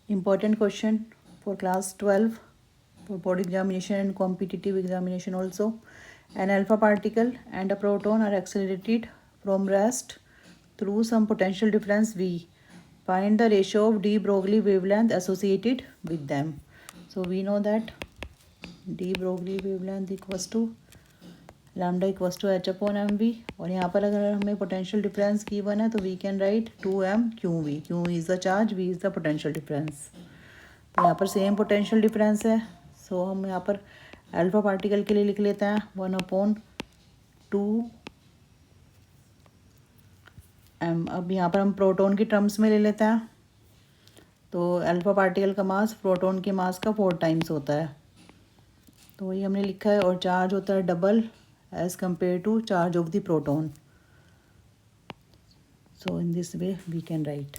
Important question for class 12 for board examination and competitive examination also. An alpha particle and a proton are accelerated from rest through some potential difference V. Find the ratio of de Broglie wavelength associated with them. So we know that de Broglie wavelength equals to lambda equals to H upon M V, और यहाँ पर अगर हमें potential difference given है तो we can write 2m Q V. Q is the charge, V is the potential difference. तो यहाँ पर सेम पोटेंशियल डिफरेंस है. सो हम यहाँ पर अल्फा पार्टिकल के लिए लिख लेते हैं 1/2m. अब यहाँ पर हम प्रोटॉन की टर्म्स में ले लेते हैं. तो अल्फा पार्टिकल का मास प्रोटॉन के मास का 4 टाइम्स होता है. तो वही हमने लिखा है. और चार्ज होता है double as compared to charge of the proton. So in this way we can write.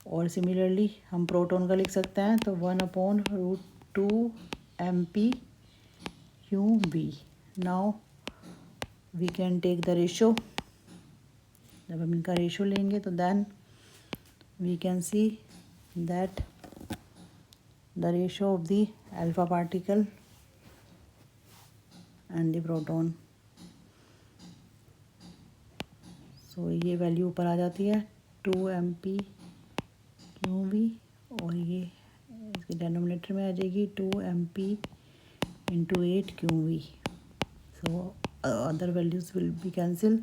और similarly हम प्रोटॉन का लिख सकते हैं तो 1/√2 mp qv. Now we can take the ratio. जब हम इनका रेशो लेंगे तो then we can see that the ratio of the alpha particle and the proton. सो ये वैल्यू ऊपर आ जाती है 2mp qv, और ये इसके डेनोमिनेटर में आ जाएगी 2mp into 8 qv. So other values will be cancel.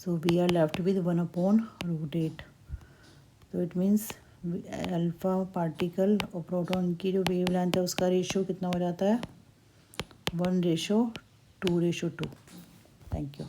So we are left with 1/√8. तो इट मीन्स अल्फा पार्टिकल और प्रोटॉन की जो वेव लेंथ है उसका रेशो कितना हो जाता है 1:2:2. Thank you.